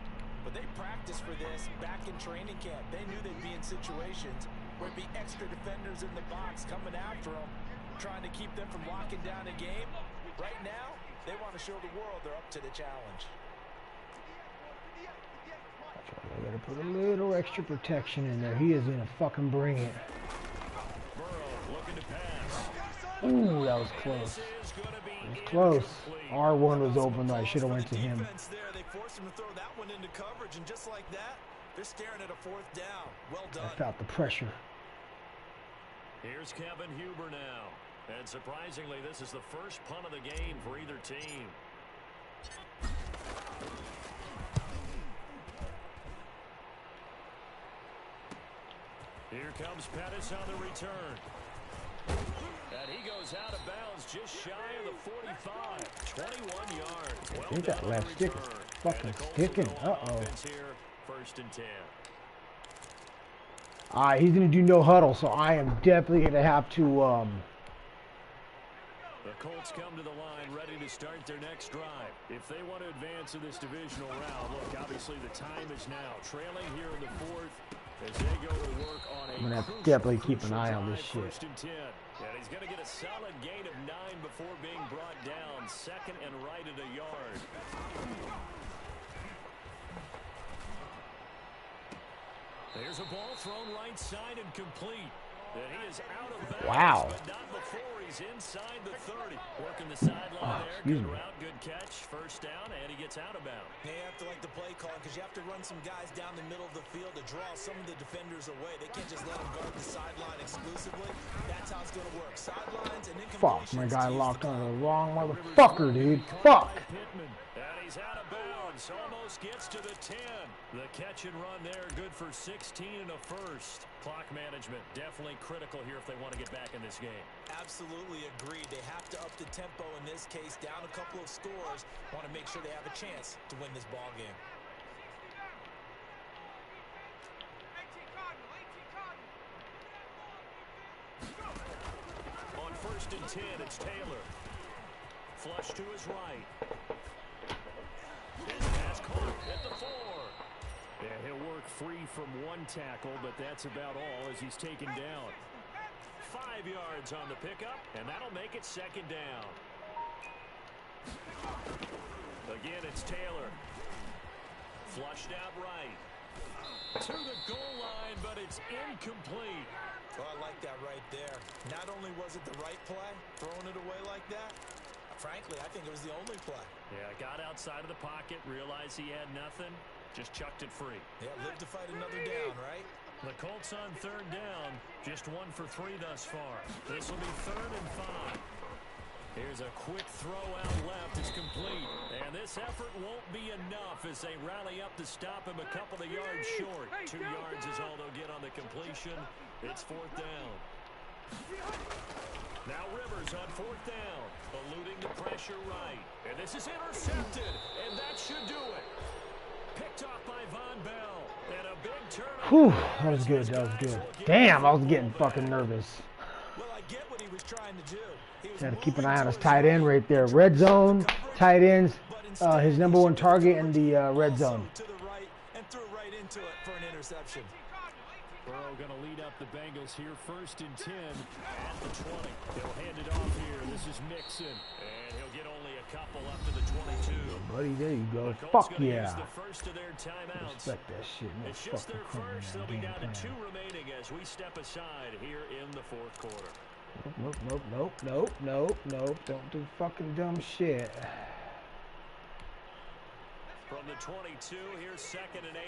[SPEAKER 5] but they practiced for this back in training camp. They knew they'd be in situations where it'd be extra defenders in the box coming after them, trying to keep them from locking down a game. Right now, they want to show the world they're up to the challenge.
[SPEAKER 1] I gotta put a little extra protection in there. He is gonna fucking bring it. Ooh, that was close. It was close. R1 was open though. I should have went to him.
[SPEAKER 3] They forced him to throw that one into coverage, and just like that, they're staring at a fourth down. Well done.
[SPEAKER 1] I felt the pressure.
[SPEAKER 2] Here's Kevin Huber now. And surprisingly, this is the first punt of the game for either team. Here comes Pettis on the return. And he goes out of bounds just shy of the 45. 21 yards. Well,
[SPEAKER 1] I think that left stick is fucking sticking. Uh-oh.
[SPEAKER 2] First and 10.
[SPEAKER 1] Alright, he's going to do no huddle, so I am definitely going to have to...
[SPEAKER 2] The Colts come to the line ready to start their next drive. If they want to advance in this divisional round, look, obviously the time is now. Trailing here in the fourth as they go to work on a
[SPEAKER 1] I'm going to have to definitely keep an eye on this shit.
[SPEAKER 2] First and 10. And he's going to get a solid gain of 9 before being brought down. Second and right at a yard. There's a ball thrown right side and complete. And he is out of bounds,
[SPEAKER 1] wow.
[SPEAKER 2] but not before he's inside the 30. Working the sideline there. Good route, good catch. First down, and he gets out of bounds.
[SPEAKER 3] They have to like the play call because you have to run some guys down the middle of the field to draw some of the defenders away. They can't just let them guard the sideline exclusively. That's how it's going to work. Sidelines and incompletions.
[SPEAKER 1] Fuck, my guy locked on the wrong motherfucker, dude. Fuck.
[SPEAKER 2] And he's out of bounds. Almost gets to the 10. The catch and run there, good for 16 and a first. Clock management definitely critical here if they want to get back in this game.
[SPEAKER 3] Absolutely agreed. They have to up the tempo in this case, down a couple of scores. Want to make sure they have a chance to win this ball game.
[SPEAKER 2] On first and 10, it's Taylor. Flush to his right. His pass caught at the 4. And he'll work free from one tackle, but that's about all as he's taken down. 5 yards on the pickup, and that'll make it second down. Again, it's Taylor. Flushed out right. To the goal line, but it's incomplete.
[SPEAKER 3] Oh, I like that right there. Not only was it the right play, throwing it away like that, frankly, I think it was the only play.
[SPEAKER 2] Yeah, got outside of the pocket, realized he had nothing, just chucked it free.
[SPEAKER 3] Yeah, live to fight another down, right?
[SPEAKER 2] The Colts on third down, just 1 for 3 thus far. This will be 3rd and 5. Here's a quick throw out left. It's complete. And this effort won't be enough as they rally up to stop him a couple of yards short. 2 yards is all they'll get on the completion. It's 4th down. Now Rivers on 4th down, eluding the pressure right. And this is intercepted, and that should do it. Picked off by Von Bell. And a big turnover.
[SPEAKER 1] Whew, that was good, that was good. Damn, I was getting fucking nervous.
[SPEAKER 3] Well, I get what he was trying to do.
[SPEAKER 1] Got to keep an eye on his tight end right there. Red zone, tight ends, his #1 target in the red zone.
[SPEAKER 3] To the right and threw right into it for an interception.
[SPEAKER 2] Burrow going to lead up the Bengals here, 1st and 10 at the 20. He'll hand it off here. This is Mixon, and he'll get only a couple up to the 22.
[SPEAKER 1] Buddy, there you go.
[SPEAKER 2] The Colts
[SPEAKER 1] Fuck
[SPEAKER 2] gonna
[SPEAKER 1] yeah.
[SPEAKER 2] use the first of their timeouts.
[SPEAKER 1] Respect that shit. No
[SPEAKER 2] It's just
[SPEAKER 1] fucking
[SPEAKER 2] their
[SPEAKER 1] crap in
[SPEAKER 2] first.
[SPEAKER 1] that
[SPEAKER 2] They'll be
[SPEAKER 1] game
[SPEAKER 2] down to
[SPEAKER 1] plan.
[SPEAKER 2] 2 remaining as we step aside here in the 4th quarter.
[SPEAKER 1] Nope, nope, nope, nope, nope, nope. Don't do fucking dumb shit.
[SPEAKER 2] From the 22, here's 2nd and 8.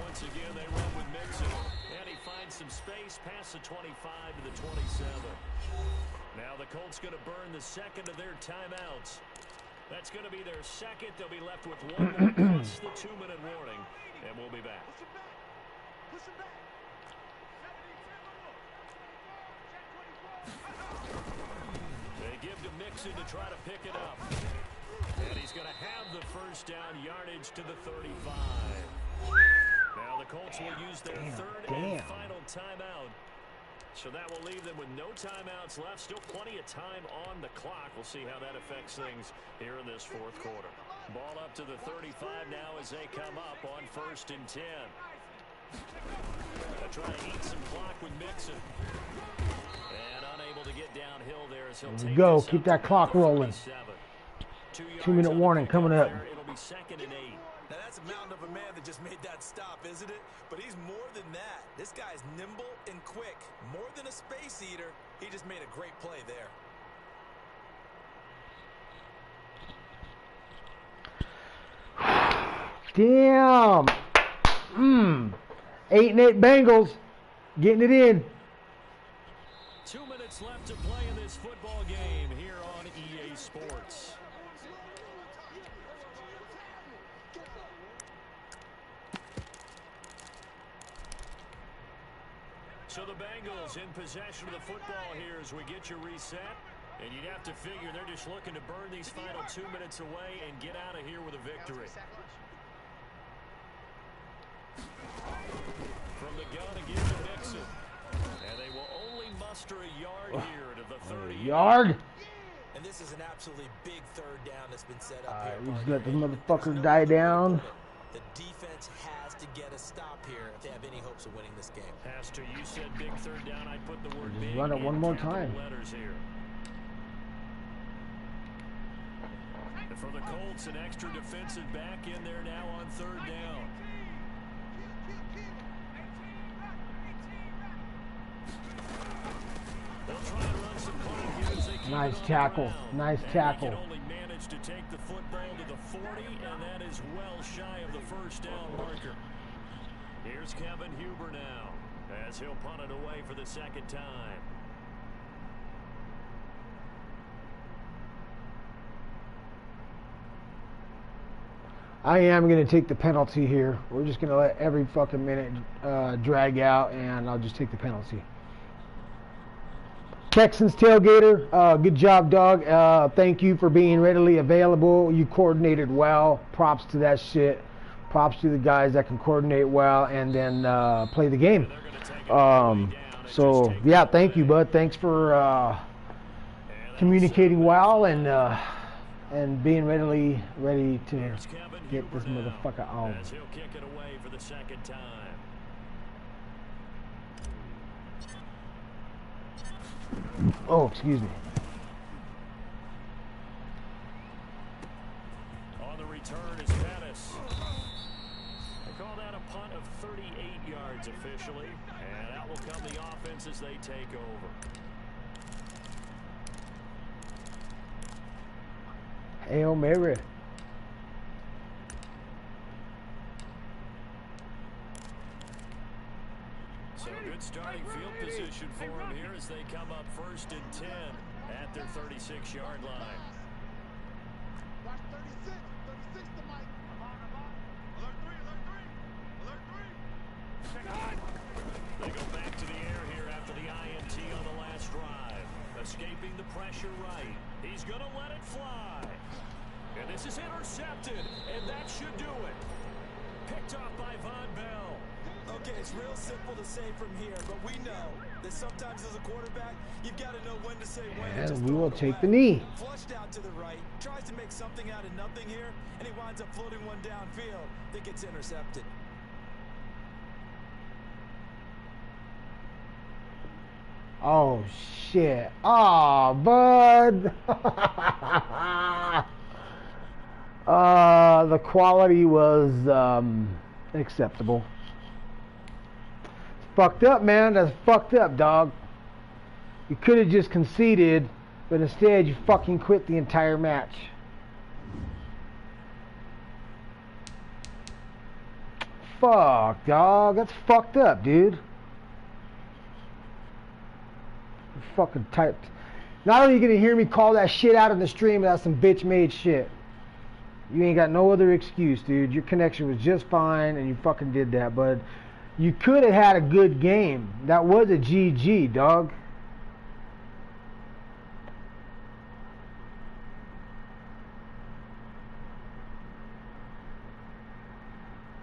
[SPEAKER 2] Once again, they run with Mixon. And he finds some space past the 25 to the 27. Now the Colts going to burn the second of their timeouts. That's going to be their second. They'll be left with one more plus the 2-minute warning. And we'll be back. They give to Mixon to try to pick it up. And he's going to have the first down yardage to the 35. Now the Colts will use their third and final timeout. So that will leave them with no timeouts left. Still plenty of time on the clock. We'll see how that affects things here in this fourth quarter. Ball up to the 35 now as they come up on 1st and 10. They'll try to eat some clock with Mixon. And unable to get downhill there as he'll take
[SPEAKER 1] Go.
[SPEAKER 2] this
[SPEAKER 1] Keep
[SPEAKER 2] up
[SPEAKER 1] that
[SPEAKER 2] to
[SPEAKER 1] clock rolling. 2-minute warning coming up.
[SPEAKER 2] It'll be 2nd and 8.
[SPEAKER 3] Now that's a mountain of a man that just made that stop, isn't it? But he's more than that. This guy's nimble and quick. More than a space eater. He just made a great play there.
[SPEAKER 1] Damn. 8-8 Bengals. Getting it in.
[SPEAKER 2] 2 minutes left to play in this football game here on EA Sports. So the Bengals in possession of the football here as we get you reset. And you'd have to figure they're just looking to burn these final 2 minutes away and get out of here with a victory. From the gun again to Mixon. And they will only muster a yard here to the 30.
[SPEAKER 1] Yard.
[SPEAKER 3] And this is an absolutely big third down that's been set up here.
[SPEAKER 1] We just let the motherfucker die down.
[SPEAKER 3] The defense has to get a stop here if they have any hopes of winning this game.
[SPEAKER 2] Pastor, you said big third down. I put the word
[SPEAKER 1] Just
[SPEAKER 2] big
[SPEAKER 1] run it
[SPEAKER 2] in
[SPEAKER 1] one more
[SPEAKER 2] capital
[SPEAKER 1] time.
[SPEAKER 2] letters here. And for the Colts, an extra defensive back in there now on third down. They'll try and run some clock here as they keep
[SPEAKER 1] Nice
[SPEAKER 2] it on
[SPEAKER 1] tackle.
[SPEAKER 2] the ground.
[SPEAKER 1] Nice
[SPEAKER 2] And
[SPEAKER 1] tackle.
[SPEAKER 2] They can only manage to take the football to the 40, and that is well shy of the first down marker. Here's Kevin Huber now as he'll punt it away for the second time.
[SPEAKER 1] I am going to take the penalty here. We're just going to let every fucking minute drag out, and I'll just take the penalty. Texans Tailgater, good job, dog. Thank you for being readily available. You coordinated well. Props to that shit. Props to the guys that can coordinate well and then play the game. So, yeah, thank you, bud. Thanks for communicating well and being ready to get this motherfucker on.
[SPEAKER 2] As he'll kick it away for the second time.
[SPEAKER 1] Oh, excuse me.
[SPEAKER 2] On the return is Pettis. They call that a punt of 38 yards officially, and that will come the offense as they take over.
[SPEAKER 1] Hail Mary.
[SPEAKER 2] So good starting field position for them here as they come up 1st and 10 at their 36-yard line.
[SPEAKER 4] Watch 36. 36 to Mike. Alert 3. Alert 3. Alert 3.
[SPEAKER 2] They go back to the air here after the INT on the last drive. Escaping the pressure right. He's going to let it fly. And this is intercepted, and that should do it. Picked off by Von Bell.
[SPEAKER 3] Okay, it's real simple to say from here, but we know that sometimes as a quarterback, you've got to know when to say when.
[SPEAKER 1] And we will take the knee.
[SPEAKER 3] Flushed out to the right, tries to make something out of nothing here, and he winds up floating one downfield that gets intercepted.
[SPEAKER 1] Oh shit. Oh, bud. The quality was acceptable. It's fucked up, man. That's fucked up, dog. You could have just conceded, but instead you fucking quit the entire match. Fuck, dog. That's fucked up, dude. You fucking typed. Not only are you gonna hear me call that shit out in the stream, but that's some bitch made shit. You ain't got no other excuse, dude. Your connection was just fine, and you fucking did that, bud. You could have had a good game. That was a GG, dog.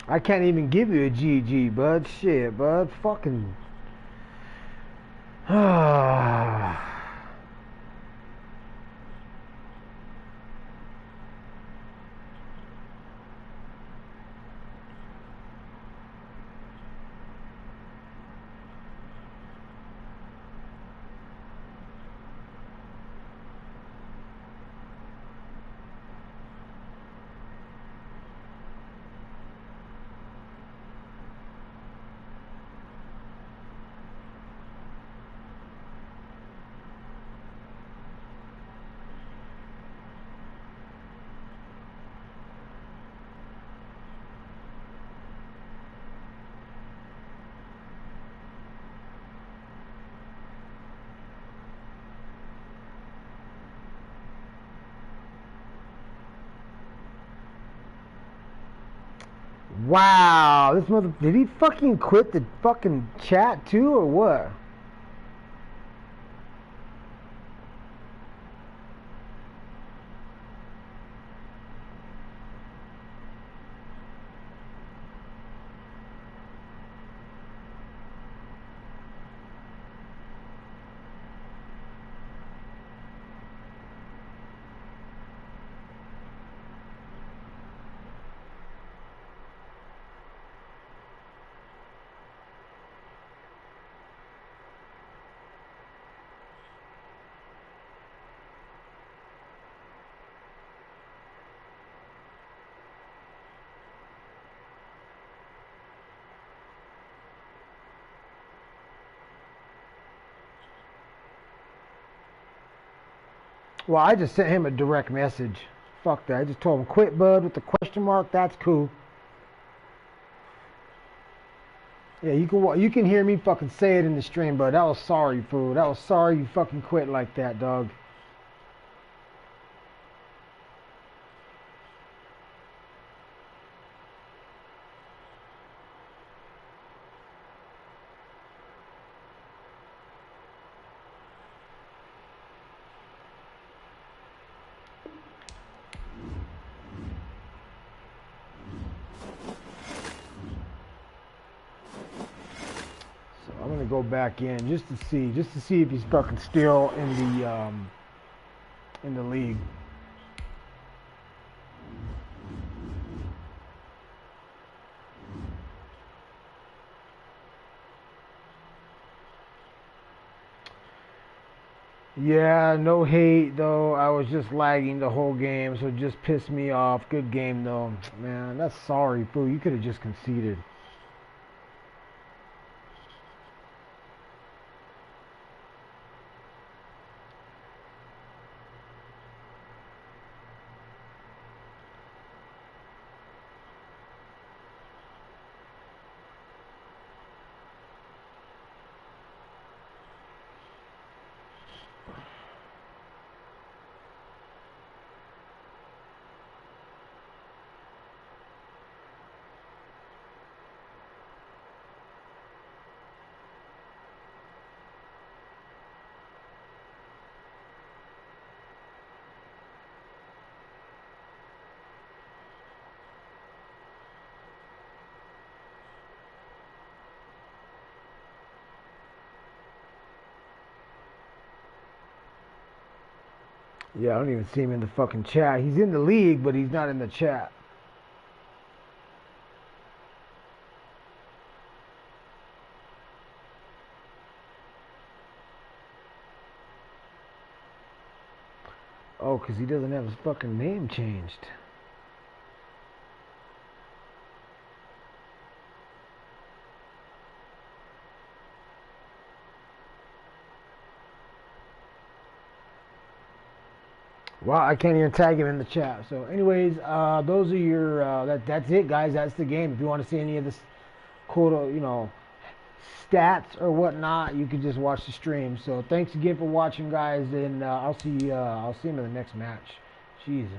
[SPEAKER 1] I can't even give you a GG, bud. Shit, bud. Fucking. Wow, this mother, did he fucking quit the fucking chat too, or what? Well, I just sent him a direct message. Fuck that. I just told him, quit, bud, with the question mark. That's cool. Yeah, you can hear me fucking say it in the stream, bud. That was sorry, fool. That was sorry you fucking quit like that, dog. I'm gonna go back in just to see if he's fucking still in the league. Yeah, no hate though. I was just lagging the whole game, so it just pissed me off. Good game though, man. That's sorry, fool. You could have just conceded. Yeah, I don't even see him in the fucking chat. He's in the league, but he's not in the chat. because he doesn't have his fucking name changed. Well, I can't even tag him in the chat. So, anyways, those are your. That's it, guys. That's the game. If you want to see any of this, quote, stats or whatnot, you can just watch the stream. So, thanks again for watching, guys, and I'll see him in the next match. Jesus.